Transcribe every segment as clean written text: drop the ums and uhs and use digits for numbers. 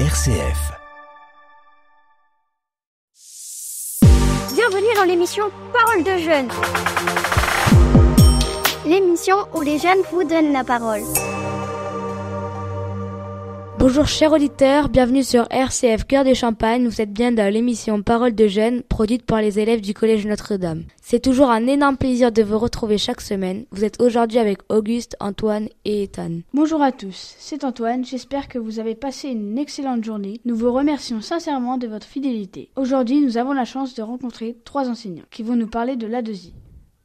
RCF. Bienvenue dans l'émission Parole de jeunes. L'émission où les jeunes vous donnent la parole. Bonjour chers auditeurs, bienvenue sur RCF Cœur de Champagne. Vous êtes bien dans l'émission Parole de jeunes, produite par les élèves du Collège Notre-Dame. C'est toujours un énorme plaisir de vous retrouver chaque semaine. Vous êtes aujourd'hui avec Auguste, Antoine et Ethan. Bonjour à tous, c'est Antoine, j'espère que vous avez passé une excellente journée. Nous vous remercions sincèrement de votre fidélité. Aujourd'hui, nous avons la chance de rencontrer 3 enseignants qui vont nous parler de l'A2I.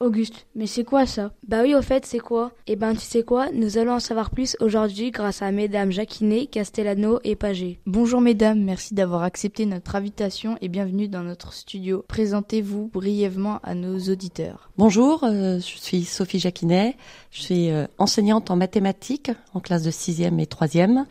Auguste, mais c'est quoi ça ? Bah oui, au fait, c'est quoi ? Eh ben, tu sais quoi ? Nous allons en savoir plus aujourd'hui grâce à mesdames Jacquinet, Castellano et Paget. Bonjour mesdames, merci d'avoir accepté notre invitation et bienvenue dans notre studio. Présentez-vous brièvement à nos auditeurs. Bonjour, je suis Sophie Jacquinet, je suis enseignante en mathématiques en classe de 6e et 3e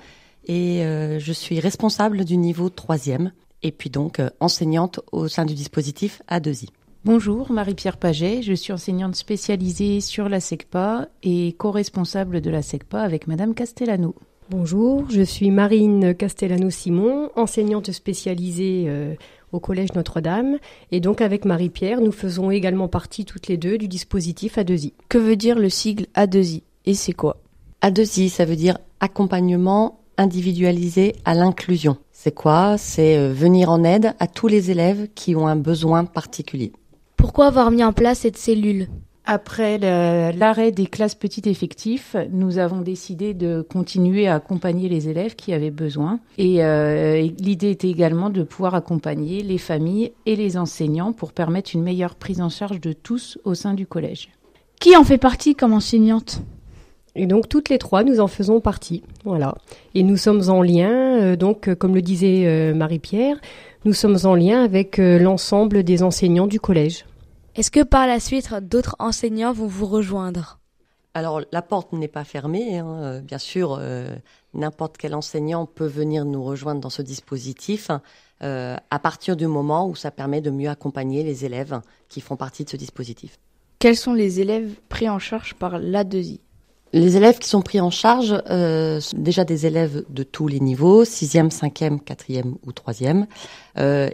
et je suis responsable du niveau 3e et puis donc enseignante au sein du dispositif A2I. Bonjour, Marie-Pierre Paget, je suis enseignante spécialisée sur la SECPA et co-responsable de la SECPA avec Madame Castellano. Bonjour, je suis Marine Castellano-Simon, enseignante spécialisée au Collège Notre-Dame. Et donc avec Marie-Pierre, nous faisons également partie toutes les deux du dispositif A2I. Que veut dire le sigle A2I et c'est quoi ? A2I, ça veut dire accompagnement individualisé à l'inclusion. C'est quoi ? C'est venir en aide à tous les élèves qui ont un besoin particulier. Pourquoi avoir mis en place cette cellule ? Après l'arrêt des classes petits effectifs, nous avons décidé de continuer à accompagner les élèves qui avaient besoin. Et l'idée était également de pouvoir accompagner les familles et les enseignants pour permettre une meilleure prise en charge de tous au sein du collège. Qui en fait partie comme enseignante ? Et donc toutes les 3, nous en faisons partie. Voilà. Et nous sommes en lien, donc comme le disait Marie-Pierre, nous sommes en lien avec l'ensemble des enseignants du collège. Est-ce que par la suite, d'autres enseignants vont vous rejoindre ? Alors la porte n'est pas fermée, bien sûr, n'importe quel enseignant peut venir nous rejoindre dans ce dispositif à partir du moment où ça permet de mieux accompagner les élèves qui font partie de ce dispositif. Quels sont les élèves pris en charge par l'A2I ? Les élèves qui sont pris en charge sont déjà des élèves de tous les niveaux, 6e, 5e, 4e ou 3e,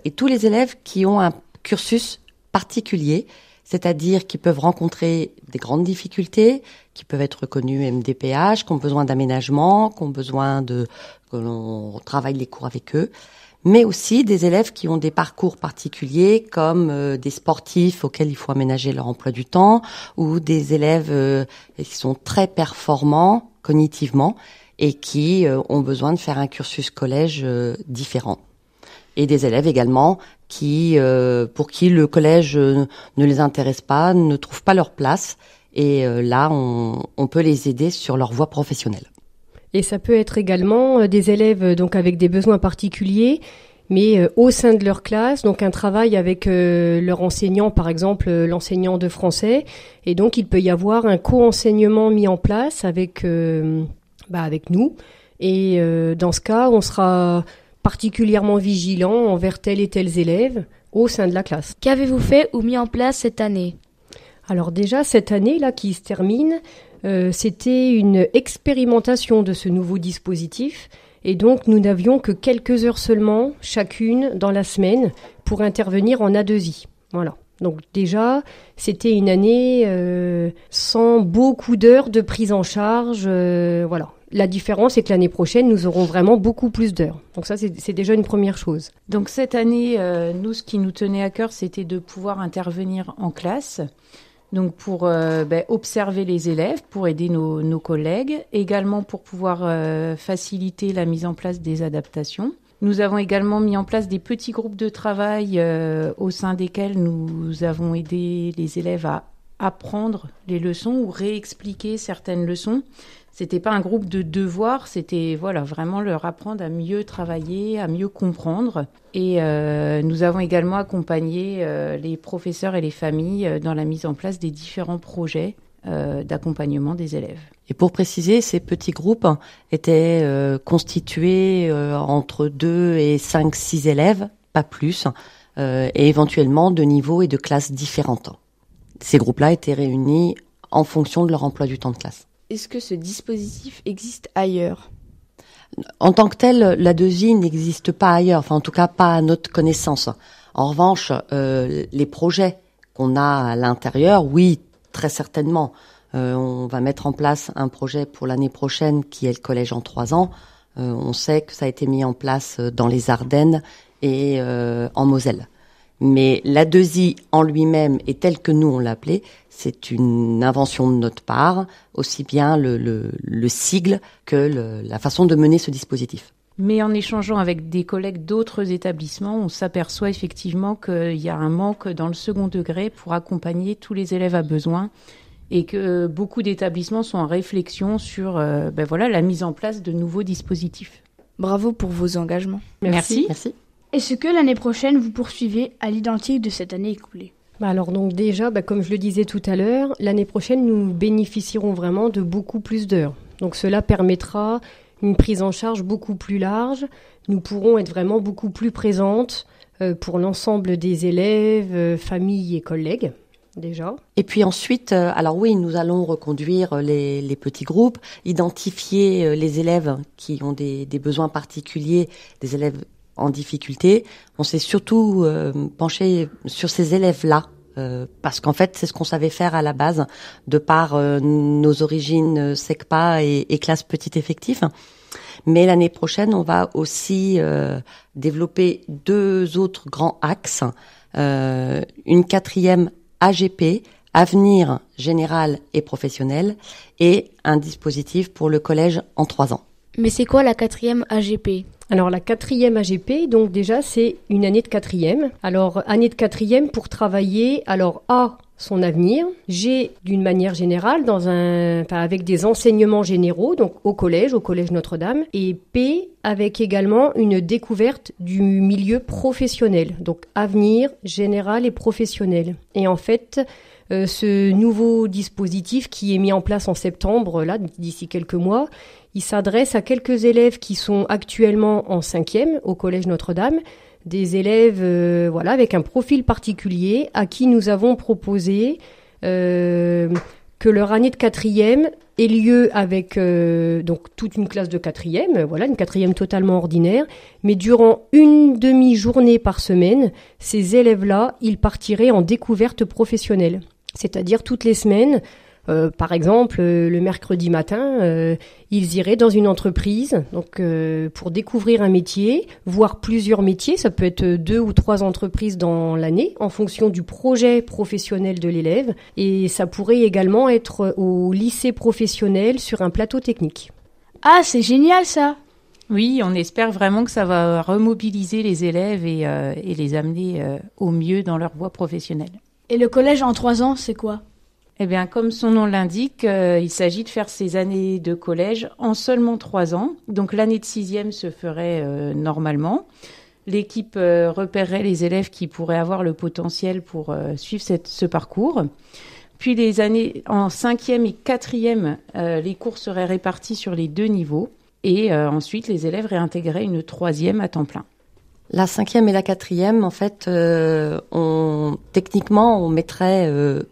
et tous les élèves qui ont un cursus particulier, c'est-à-dire qui peuvent rencontrer des grandes difficultés, qui peuvent être reconnus MDPH, qui ont besoin d'aménagement, qui ont besoin que l'on travaille les cours avec eux, mais aussi des élèves qui ont des parcours particuliers comme des sportifs auxquels il faut aménager leur emploi du temps, ou des élèves qui sont très performants cognitivement et qui ont besoin de faire un cursus collège différent. Et des élèves également pour qui le collège ne les intéresse pas, ne trouvent pas leur place. Et là, on peut les aider sur leur voie professionnelle. Et ça peut être également des élèves donc avec des besoins particuliers, mais au sein de leur classe, donc un travail avec leur enseignant, par exemple l'enseignant de français. Et donc il peut y avoir un co-enseignement mis en place avec nous. Et dans ce cas, on sera particulièrement vigilant envers tel et tels élèves au sein de la classe. Qu'avez-vous fait ou mis en place cette année ? Alors déjà, cette année-là qui se termine, c'était une expérimentation de ce nouveau dispositif. Et donc, nous n'avions que quelques heures seulement, chacune, dans la semaine, pour intervenir en A2I. Voilà. Donc déjà, c'était une année sans beaucoup d'heures de prise en charge. Voilà. La différence, c'est que l'année prochaine, nous aurons vraiment beaucoup plus d'heures. Donc ça, c'est déjà une première chose. Donc cette année, nous, ce qui nous tenait à cœur, c'était de pouvoir intervenir en classe. Donc pour observer les élèves, pour aider nos collègues, également pour pouvoir faciliter la mise en place des adaptations. Nous avons également mis en place des petits groupes de travail au sein desquels nous avons aidé les élèves à apprendre les leçons ou réexpliquer certaines leçons. C'était pas un groupe de devoirs, c'était vraiment leur apprendre à mieux travailler, à mieux comprendre. Et nous avons également accompagné les professeurs et les familles dans la mise en place des différents projets d'accompagnement des élèves. Et pour préciser, ces petits groupes étaient constitués entre 2 et 5, 6 élèves, pas plus, et éventuellement de niveaux et de classes différentes. Ces groupes-là étaient réunis en fonction de leur emploi du temps de classe. Est-ce que ce dispositif existe ailleurs ? En tant que telle, la 2I n'existe pas ailleurs, enfin en tout cas pas à notre connaissance. En revanche, les projets qu'on a à l'intérieur, oui, très certainement. On va mettre en place un projet pour l'année prochaine qui est le collège en 3 ans. On sait que ça a été mis en place dans les Ardennes et en Moselle. Mais la 2I en lui-même, et tel que nous on l'a appelé, c'est une invention de notre part, aussi bien le sigle que la façon de mener ce dispositif. Mais en échangeant avec des collègues d'autres établissements, on s'aperçoit effectivement qu'il y a un manque dans le second degré pour accompagner tous les élèves à besoin et que beaucoup d'établissements sont en réflexion sur la mise en place de nouveaux dispositifs. Bravo pour vos engagements. Merci. Est-ce que l'année prochaine, vous poursuivez à l'identique de cette année écoulée ? Alors donc déjà, comme je le disais tout à l'heure, l'année prochaine, nous bénéficierons vraiment de beaucoup plus d'heures. Donc cela permettra une prise en charge beaucoup plus large. Nous pourrons être vraiment beaucoup plus présentes pour l'ensemble des élèves, familles et collègues, déjà. Et puis ensuite, alors oui, nous allons reconduire les petits groupes, identifier les élèves qui ont des besoins particuliers, des élèves en difficulté. On s'est surtout penché sur ces élèves-là, parce qu'en fait, c'est ce qu'on savait faire à la base, de par nos origines SECPA et classe petit effectif. Mais l'année prochaine, on va aussi développer 2 autres grands axes. Une 4e AGP, avenir général et professionnel, et un dispositif pour le collège en 3 ans. Mais c'est quoi la 4e AGP ? Alors la 4e AGP, donc déjà c'est une année de 4e. Alors année de 4e pour travailler, alors A, son avenir, G, d'une manière générale, avec des enseignements généraux, donc au collège Notre-Dame, et P, avec également une découverte du milieu professionnel, donc avenir général et professionnel. Et en fait, ce nouveau dispositif qui est mis en place en septembre, là, d'ici quelques mois, il s'adresse à quelques élèves qui sont actuellement en 5e au collège Notre-Dame, des élèves avec un profil particulier à qui nous avons proposé que leur année de 4e ait lieu avec donc toute une classe de 4e, une 4e totalement ordinaire, mais durant une demi-journée par semaine, ces élèves-là, ils partiraient en découverte professionnelle. C'est-à-dire toutes les semaines, par exemple, le mercredi matin, ils iraient dans une entreprise donc pour découvrir un métier, voire plusieurs métiers. Ça peut être 2 ou 3 entreprises dans l'année, en fonction du projet professionnel de l'élève. Et ça pourrait également être au lycée professionnel sur un plateau technique. Ah, c'est génial ça! Oui, on espère vraiment que ça va remobiliser les élèves et les amener au mieux dans leur voie professionnelle. Et le collège en 3 ans, c'est quoi ? Eh bien, comme son nom l'indique, il s'agit de faire ces années de collège en seulement 3 ans. Donc, l'année de 6e se ferait normalement. L'équipe repérerait les élèves qui pourraient avoir le potentiel pour suivre ce parcours. Puis, les années en 5e et 4e, les cours seraient répartis sur les 2 niveaux. Et ensuite, les élèves réintégreraient une 3e à temps plein. La 5e et la 4e, en fait, techniquement, on mettrait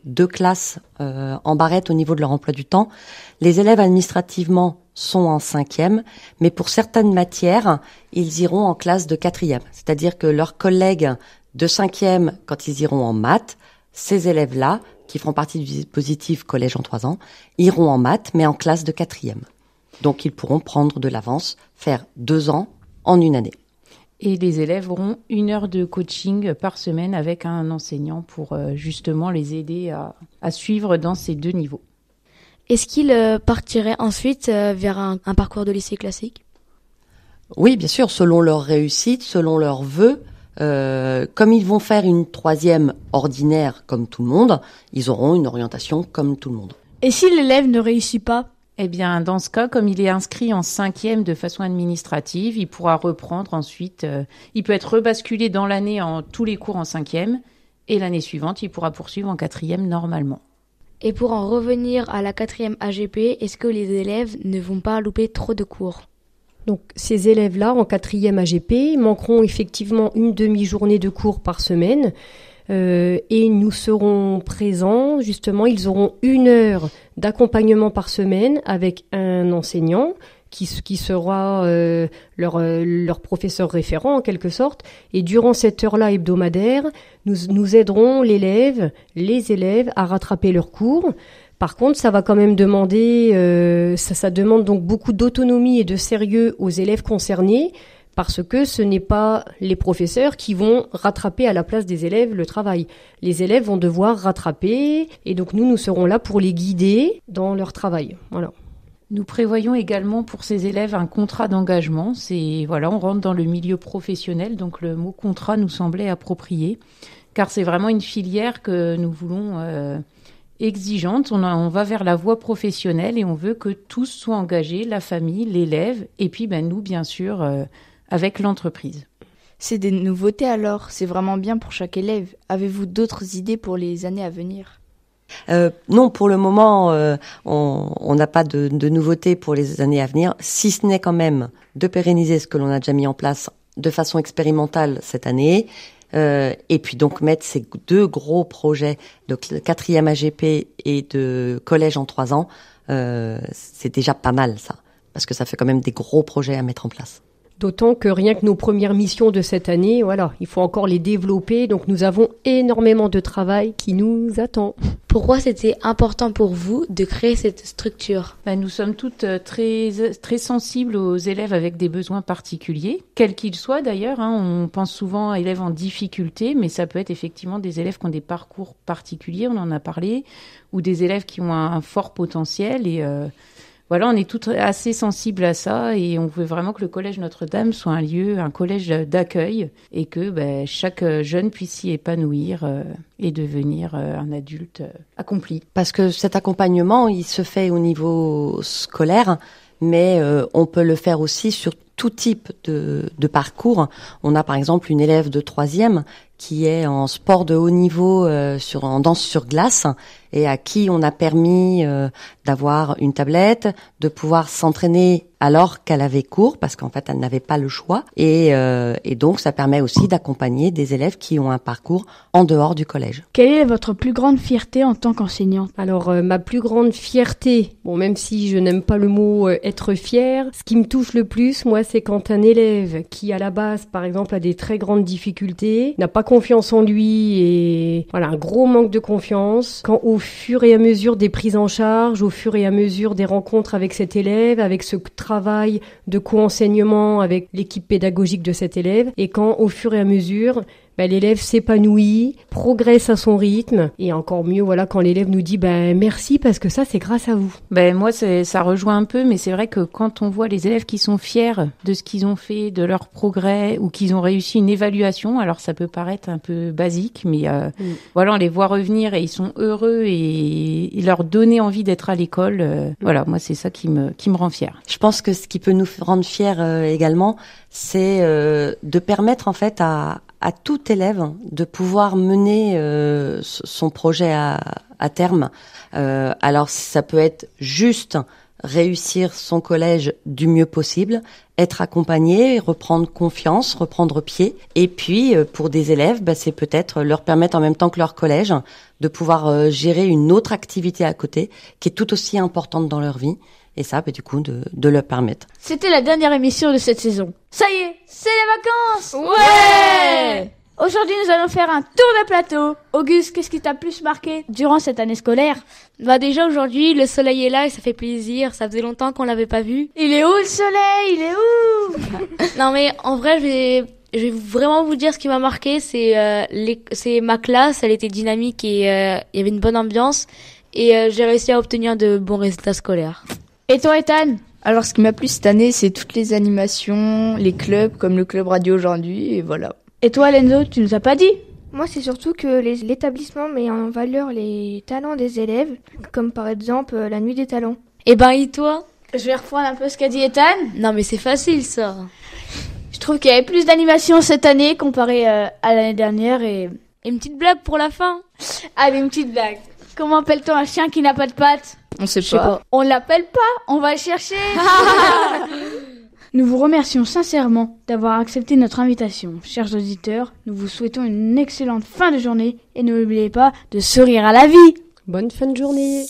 2 classes en barrette au niveau de leur emploi du temps. Les élèves administrativement sont en 5e, mais pour certaines matières, ils iront en classe de 4e. C'est-à-dire que leurs collègues de 5e, quand ils iront en maths, ces élèves-là, qui feront partie du dispositif collège en 3 ans, iront en maths, mais en classe de 4e. Donc, ils pourront prendre de l'avance, faire 2 ans en une année. Et les élèves auront 1 heure de coaching par semaine avec un enseignant pour justement les aider à suivre dans ces 2 niveaux. Est-ce qu'ils partiraient ensuite vers un parcours de lycée classique ? Oui, bien sûr, selon leur réussite, selon leurs vœux. Comme ils vont faire une 3e ordinaire comme tout le monde, ils auront une orientation comme tout le monde. Et si l'élève ne réussit pas ? Eh bien, dans ce cas, comme il est inscrit en 5e de façon administrative, il pourra reprendre ensuite. Il peut être rebasculé dans l'année en tous les cours en 5e et l'année suivante, il pourra poursuivre en 4e normalement. Et pour en revenir à la 4e AGP, est-ce que les élèves ne vont pas louper trop de cours ? Donc ces élèves-là, en 4e AGP, manqueront effectivement une demi-journée de cours par semaine. Et nous serons présents, justement, ils auront 1 heure d'accompagnement par semaine avec un enseignant qui sera leur professeur référent en quelque sorte. Et durant cette heure-là hebdomadaire, nous aiderons les élèves à rattraper leurs cours. Par contre, ça va quand même demander, ça demande donc beaucoup d'autonomie et de sérieux aux élèves concernés, parce que ce n'est pas les professeurs qui vont rattraper à la place des élèves le travail. Les élèves vont devoir rattraper, et donc nous serons là pour les guider dans leur travail. Voilà. Nous prévoyons également pour ces élèves un contrat d'engagement. On rentre dans le milieu professionnel, donc le mot contrat nous semblait approprié, car c'est vraiment une filière que nous voulons exigeante. On va vers la voie professionnelle et on veut que tous soient engagés, la famille, l'élève, et puis nous, bien sûr, avec l'entreprise. C'est des nouveautés alors, c'est vraiment bien pour chaque élève. Avez-vous d'autres idées pour les années à venir ? Non, pour le moment, on n'a pas de nouveautés pour les années à venir, si ce n'est quand même de pérenniser ce que l'on a déjà mis en place de façon expérimentale cette année, et puis donc mettre ces 2 gros projets de 4e AGP et de collège en 3 ans, c'est déjà pas mal ça, parce que ça fait quand même des gros projets à mettre en place. D'autant que rien que nos premières missions de cette année, voilà, il faut encore les développer. Donc nous avons énormément de travail qui nous attend. Pourquoi c'était important pour vous de créer cette structure ? Nous sommes toutes très, très sensibles aux élèves avec des besoins particuliers, quels qu'ils soient d'ailleurs. On pense souvent à élèves en difficulté, mais ça peut être effectivement des élèves qui ont des parcours particuliers, on en a parlé, ou des élèves qui ont un fort potentiel et... on est toutes assez sensibles à ça et on veut vraiment que le Collège Notre-Dame soit un collège d'accueil et que chaque jeune puisse s'y épanouir et devenir un adulte accompli. Parce que cet accompagnement, il se fait au niveau scolaire, mais on peut le faire aussi sur tout type de parcours. On a par exemple une élève de 3e qui est en sport de haut niveau en danse sur glace et à qui on a permis d'avoir une tablette, de pouvoir s'entraîner alors qu'elle avait cours, parce qu'en fait elle n'avait pas le choix, et donc ça permet aussi d'accompagner des élèves qui ont un parcours en dehors du collège. Quelle est votre plus grande fierté en tant qu'enseignante ? Alors ma plus grande fierté, même si je n'aime pas le mot être fier, ce qui me touche le plus, moi, c'est quand un élève qui à la base, par exemple, a des très grandes difficultés, n'a pas confiance en lui et un gros manque de confiance, quand au fur et à mesure des prises en charge, au fur et à mesure des rencontres avec cet élève, avec ce travail de co-enseignement avec l'équipe pédagogique de cet élève, et quand au fur et à mesure l'élève s'épanouit, progresse à son rythme, et encore mieux quand l'élève nous dit merci parce que ça c'est grâce à vous. Moi ça rejoint un peu, mais c'est vrai que quand on voit les élèves qui sont fiers de ce qu'ils ont fait, de leur progrès, ou qu'ils ont réussi une évaluation, alors ça peut paraître un peu basique, mais on les voit revenir et ils sont heureux et leur donner envie d'être à l'école, moi c'est ça qui me rend fière. Je pense que ce qui peut nous rendre fiers également, c'est de permettre en fait à tout élève de pouvoir mener son projet à terme. Alors ça peut être juste réussir son collège du mieux possible, être accompagné, reprendre confiance, reprendre pied. Et puis pour des élèves, c'est peut-être leur permettre en même temps que leur collège de pouvoir gérer une autre activité à côté qui est tout aussi importante dans leur vie. Et ça, du coup, de leur permettre. C'était la dernière émission de cette saison. Ça y est, c'est les vacances! Ouais! Aujourd'hui, nous allons faire un tour de plateau. Auguste, qu'est-ce qui t'a plus marqué durant cette année scolaire ? Déjà aujourd'hui, le soleil est là et ça fait plaisir. Ça faisait longtemps qu'on l'avait pas vu. Il est où le soleil ? Il est où ? Non mais en vrai, je vais vraiment vous dire ce qui m'a marqué. C'est ma classe, elle était dynamique et il y avait une bonne ambiance. Et j'ai réussi à obtenir de bons résultats scolaires. Et toi, Ethan ? Alors, ce qui m'a plu cette année, c'est toutes les animations, les clubs, comme le club radio aujourd'hui, et voilà. Et toi, Lenzo, tu nous as pas dit ? Moi, c'est surtout que l'établissement met en valeur les talents des élèves, comme par exemple la nuit des talents. Et toi ? Je vais reprendre un peu ce qu'a dit Ethan. Non, mais c'est facile, ça. Je trouve qu'il y avait plus d'animations cette année comparé à l'année dernière et... Une petite blague pour la fin ? Allez, une petite blague. Comment appelle-t-on un chien qui n'a pas de pattes ? On sait pas. On l'appelle pas, on va le chercher. Nous vous remercions sincèrement d'avoir accepté notre invitation. Chers auditeurs, nous vous souhaitons une excellente fin de journée et n'oubliez pas de sourire à la vie. Bonne fin de journée.